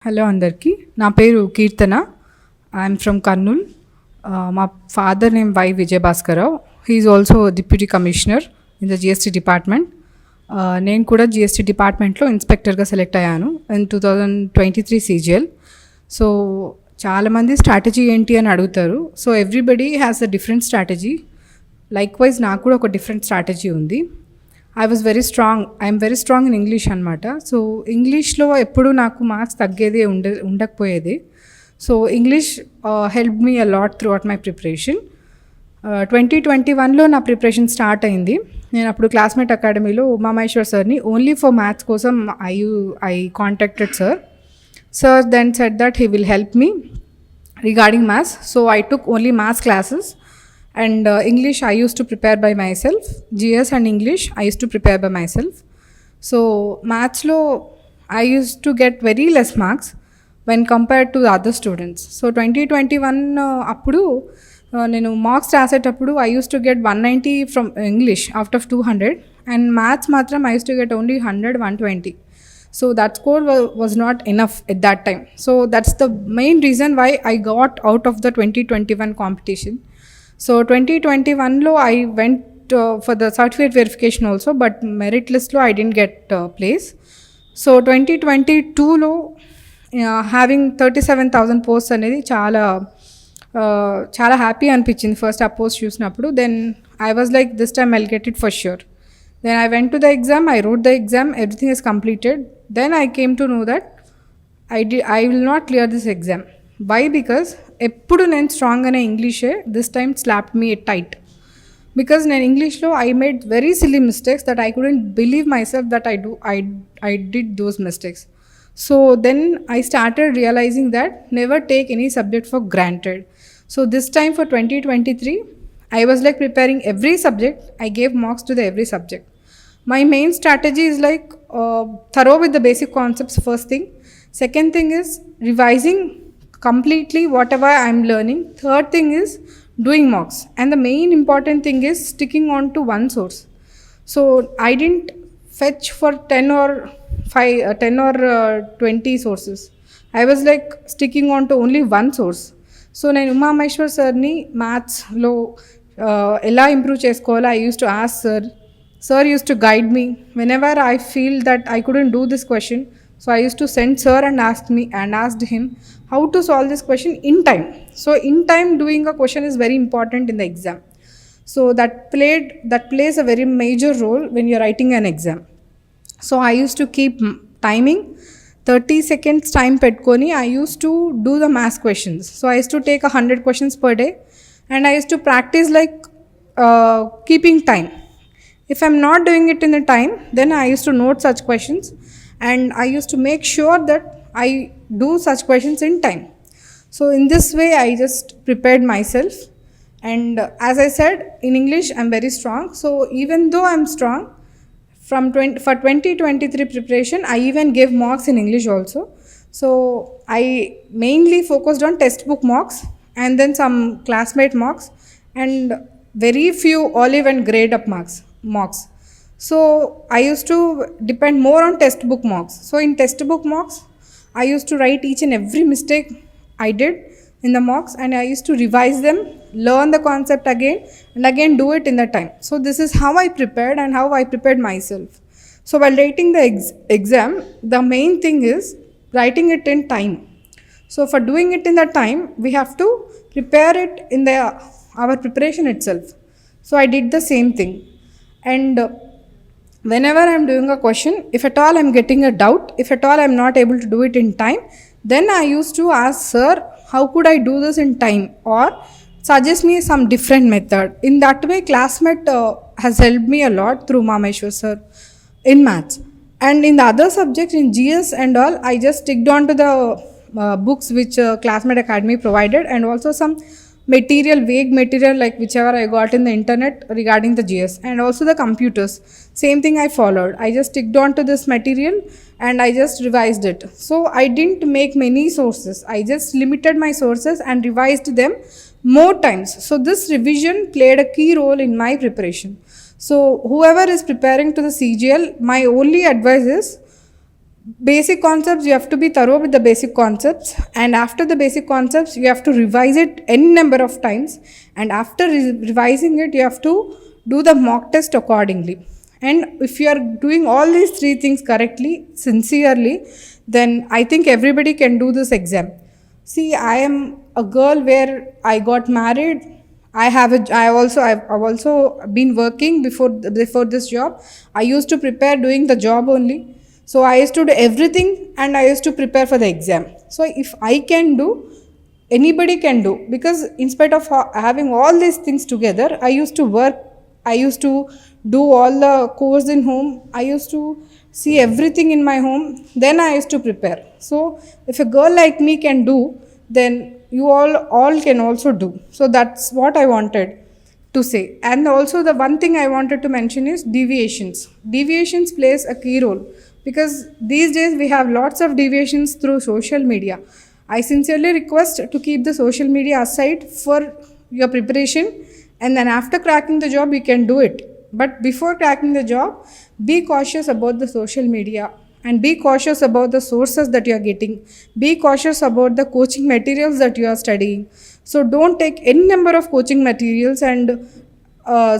Hello అందరికీ. నా పేరు కీర్తన. I'm from Kurnool. మా father name Y Vijayabhaskararao. He is also deputy commissioner in the GST department. నేను కూడా జిఎస్టీ డిపార్ట్మెంట్లో ఇన్స్పెక్టర్గా సెలెక్ట్ అయ్యాను ఇన్ 2023 CGL. సో చాలామంది స్ట్రాటజీ ఏంటి అని అడుగుతారు. So everybody has a different strategy. Likewise నాకు కూడా ఒక డిఫరెంట్ స్ట్రాటజీ ఉంది. I'm very strong in English అనమాట. సో ఇంగ్లీష్లో ఎప్పుడు నాకు మార్క్స్ తగ్గేదే ఉండకపోయేది. So English help me a lot throughout my preparation. 2021లో నా ప్రిపరేషన్ స్టార్ట్ అయింది. నేను అప్పుడు క్లాస్మేట్ అకాడమీలో ఉమామహేశ్వర్ సార్ని ఓన్లీ ఫర్ మ్యాథ్స్ కోసం I contacted sir then said that he will help me regarding maths. So I took only maths classes. And English I used to prepare by myself. GS and English I used to prepare by myself. So maths lo I used to get very less marks when compared to the other students. So 2021 appudu nenu marks rasetappudu I used to get 190 from English out of 200, and maths matram I used to get only 100, 120. So that score was not enough at that time. So that's the main reason why I got out of the 2021 competition. So 2021లో I went for the certificate verification also, but merit listలో I didn't get place. So 2022లో having 37,000 posts అనేది చాలా happy అనిపించింది first ఆ post చూసినప్పుడు. Then I was like, this time I'll get it for sure. Then I went to the exam, I wrote the exam, everything is completed. Then I came to know that I will not clear this exam. Why? Because ఎప్పుడు నేను strong అనే ఇంగ్లీషే this time slapped me tight. Because నేను ఇంగ్లీష్లో I made very silly mistakes that I couldn't believe myself that I did those mistakes. So then I started realizing that never take any subject for granted. So this time for 2023 I was like preparing every subject. I gave mocks to the every subject. My main strategy is like thorough with the basic concepts, first thing. Second thing is revising completely whatever I'm learning. Third thing is doing mocks, and the main important thing is sticking on to one source. So I didn't fetch for 10 or 20 sources. I was like sticking on to only one source. So నేను ఉమామహేశ్వర్ సార్ని మ్యాథ్స్లో ఎలా improve చేసుకోవాలో I used to ask sir used to guide me whenever I feel that I couldn't do this question. So I used to send sir and asked him how to solve this question in time. So in time doing a question is very important in the exam. So that plays a very major role when you're writing an exam. So I used to keep timing 30 seconds time petkoni. I used to do the math questions. So I used to take 100 questions per day, and I used to practice like keeping time. If I'm not doing it in the time, then I used to note such questions, and I used to make sure that I do such questions in time. So in this way I just prepared myself. And as I said, in English I'm very strong. So even though I'm strong for 2023 preparation, I even gave mocks in English also. So I mainly focused on textbook mocks and then some classmate mocks and very few olive and grade up mocks. So I used to depend more on textbook mocks. So in textbook mocks I used to write each and every mistake I did in the mocks, and I used to revise them, learn the concept again and again, do it in the time. So this is how I prepared and how I prepared myself. So while writing the exam, the main thing is writing it in time. So for doing it in the time, we have to prepare it in our preparation itself. So I did the same thing. And whenever I'm doing a question, if at all I'm getting a doubt, if at all I'm not able to do it in time, then I used to ask sir, how could I do this in time, or suggest me some different method. In that way, Classmate has helped me a lot through Umaamaheshwar sir in maths. And in the other subjects, in GS and all, I just sticked on to the books which Classmate Academy provided, and also some vague material like whichever I got in the internet regarding the GS, and also the computers. Same thing I followed. I just sticked on to this material and I just revised it. So I didn't make many sources. I just limited my sources and revised them more times. So this revision played a key role in my preparation. So whoever is preparing to the CGL, my only advice is Basic concepts, you have to be thorough with the basic concepts, and after the basic concepts you have to revise it any number of times, and after revising it you have to do the mock test accordingly. And if you are doing all these three things correctly, sincerely, then I think everybody can do this exam. See, I am a girl where I got married. I've also been working before this job. I used to prepare doing the job only. So I used to do everything and I used to prepare for the exam. So if I can do, anybody can do, because in spite of having all these things together, I used to work, I used to do all the course in home, I used to see everything in my home, then I used to prepare. So if a girl like me can do, then you all can also do. So that's what I wanted to say. And also the one thing I wanted to mention is deviations. Deviations plays a key role, because these days we have lots of deviations through social media. I sincerely request to keep the social media aside for your preparation, and then after cracking the job you can do it. But before cracking the job, be cautious about the social media, and be cautious about the sources that you are getting. Be cautious about the coaching materials that you are studying. So don't take any number of coaching materials and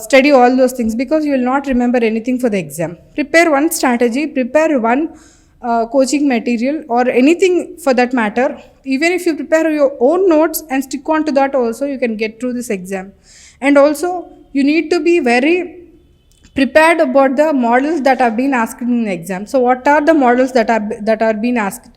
study all those things, because you will not remember anything for the exam. Prepare one strategy, prepare one coaching material or anything for that matter. Even if you prepare your own notes and stick on to that also, you can get through this exam. And also you need to be very prepared about the models that have been asked in the exam. So what are the models that are being asked?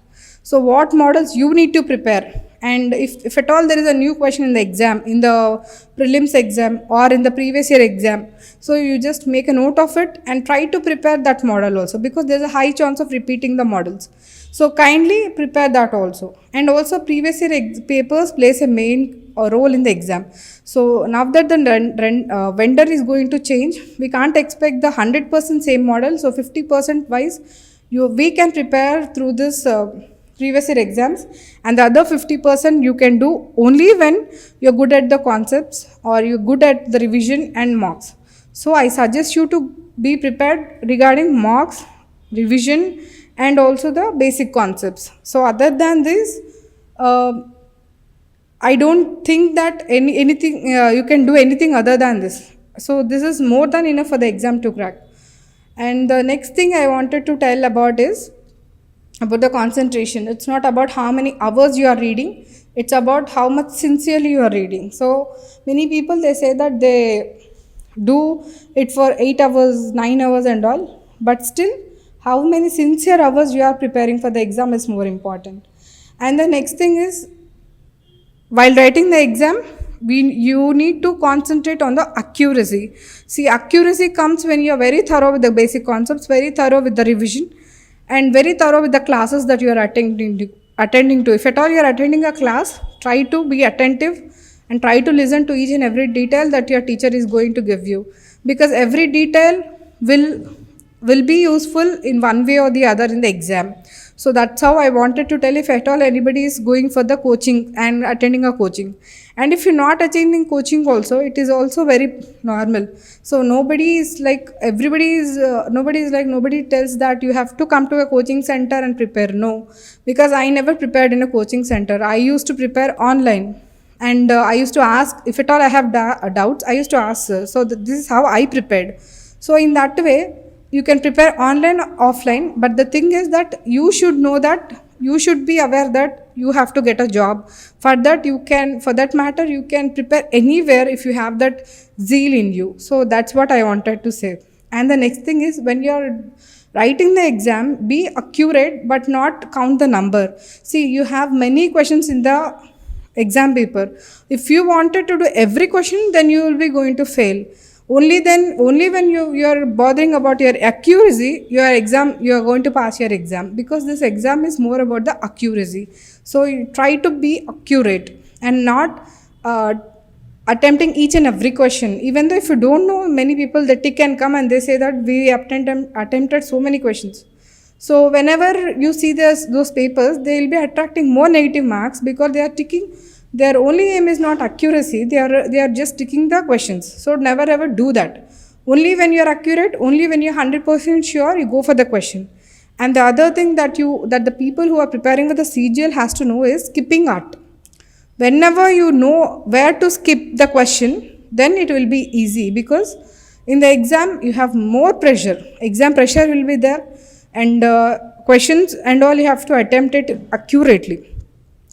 So what models you need to prepare? And if at all there is a new question in the exam, in the prelims exam or in the previous year exam, so you just make a note of it and try to prepare that model also, because there's a high chance of repeating the models. So kindly prepare that also. And also previous year papers plays a main role in the exam. So now that the vendor is going to change, we can't expect the 100% same model. So 50% wise, we can prepare through this previous year exams, and the other 50% you can do only when you're good at the concepts or you're good at the revision and mocks. So I suggest you to be prepared regarding mocks, revision, and also the basic concepts. So other than this, I don't think that anything you can do anything other than this. So this is more than enough for the exam to crack. And the next thing I wanted to tell about is about the concentration. It's not about how many hours you are reading, it's about how much sincerely you are reading. So many people, they say that they do it for 8 hours, 9 hours and all, but still how many sincere hours you are preparing for the exam is more important. And the next thing is, while writing the exam, you need to concentrate on the accuracy. See, accuracy comes when you are very thorough with the basic concepts, very thorough with the revision, and very thorough with the classes that you are attending to. If at all you are attending a class, try to be attentive and try to listen to each and every detail that your teacher is going to give you, because every detail will be useful in one way or the other in the exam. So that's how I wanted to tell, if at all anybody is going for the coaching and attending a coaching. And if you're not attending coaching also, it is also very normal. So nobody tells that you have to come to a coaching center and prepare. No, because I never prepared in a coaching center. I used to prepare online. And I used to ask, if at all I have doubts, I used to ask sir. So this is how I prepared. So in that way, you can prepare online, offline, but the thing is that you should know that, you should be aware that you have to get a job. For that matter, you can prepare anywhere if you have that zeal in you. So that's what I wanted to say. And the next thing is, when you're writing the exam, be accurate but not count the number. See, you have many questions in the exam paper. If you wanted to do every question, then you will be going to fail. Only when you are bothering about your accuracy, you are going to pass your exam, because this exam is more about the accuracy. So you try to be accurate and not attempting each and every question. Even though if you don't know, many people, they tick and come and they say that we attempted so many questions. So whenever you see those papers, they will be attracting more negative marks, because they are ticking. Their only aim is not accuracy, they are just ticking the questions. So never ever do that. Only when you are accurate, only when you are 100% sure, you go for the question. And the other thing that the people who are preparing for the CGL has to know is skipping art. Whenever you know where to skip the question, then it will be easy, because in the exam you have more pressure. Exam pressure will be there, and questions and all, you have to attempt it accurately.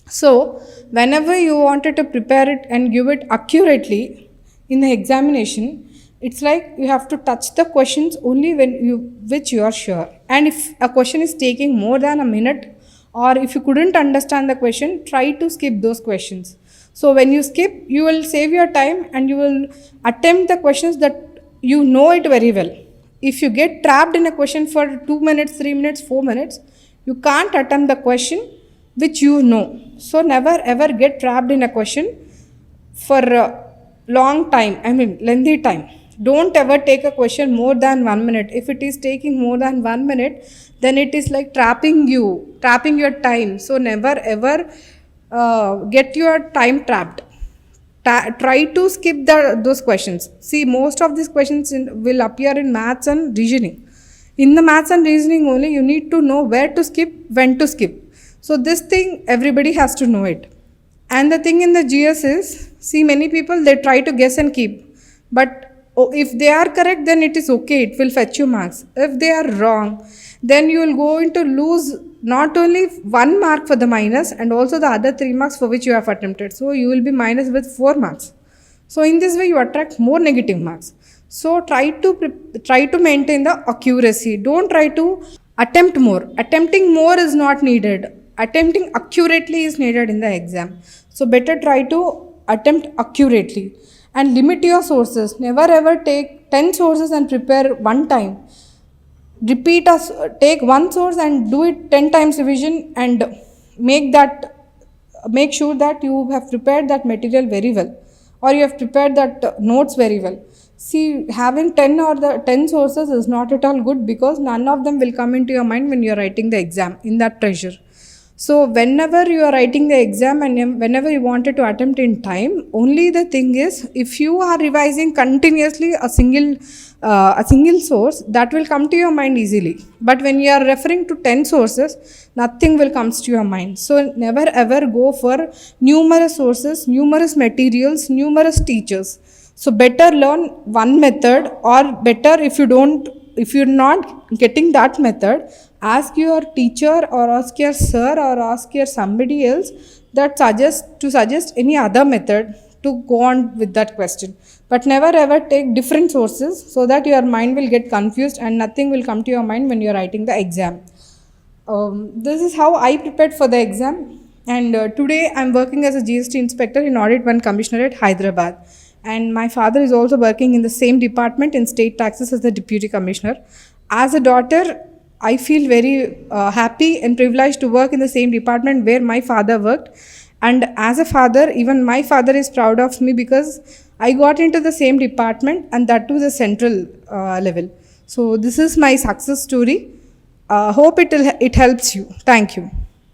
So whenever you wanted to prepare it and give it accurately in the examination, it's like you have to touch the questions only when you which you are sure. And if a question is taking more than a minute, or if you couldn't understand the question, try to skip those questions. So when you skip, you will save your time and you will attempt the questions that you know it very well. If you get trapped in a question for 2 minutes, 3 minutes, 4 minutes, you can't attempt the question which you know. So never ever get trapped in a question for a long time, lengthy time. Don't ever take a question more than 1 minute. If it is taking more than 1 minute, then it is like trapping your time. So never ever get your time trapped. Try to skip those questions. See, most of these questions will appear in maths and reasoning. In the maths and reasoning only, you need to know where to skip, when to skip. So this thing, everybody has to know it. And the thing in the GS is, see, many people, they try to guess and keep. But if they are correct, then it is okay, it will fetch you marks. If they are wrong, then you will going to lose not only 1 mark for the minus, and also the other 3 marks for which you have attempted. So you will be minus with 4 marks. So in this way you attract more negative marks. So try to maintain the accuracy. Don't try to attempt more. Attempting more is not needed. Attempting accurately is needed in the exam. So better try to attempt accurately. And limit your sources. Never ever take 10 sources and prepare one time. Take one source and do it 10 times revision, and make sure that you have prepared that material very well, or you have prepared that notes very well. See, having 10 sources is not at all good, because none of them will come into your mind when you are writing the exam in that pressure. So whenever you are writing the exam and whenever you wanted to attempt in time, only the thing is, if you are revising continuously a single source, that will come to your mind easily. But when you are referring to 10 sources, nothing will comes to your mind. So never ever go for numerous sources, numerous materials, numerous teachers. So better learn one method, or better if you're not getting that method, ask your teacher or ask your sir or ask your somebody else that suggest any other method to go on with that question. But never ever take different sources, so that your mind will get confused and nothing will come to your mind when you are writing the exam. This is how I prepared for the exam, and today I am working as a GST inspector in Audit 1 Commissionerate, Hyderabad. And my father is also working in the same department in state taxes as the deputy commissioner. As a daughter, I feel very happy and privileged to work in the same department where my father worked. And as a father, even my father is proud of me, because I got into the same department, and that to the central level. So this is my success story. Hope it helps you. Thank you.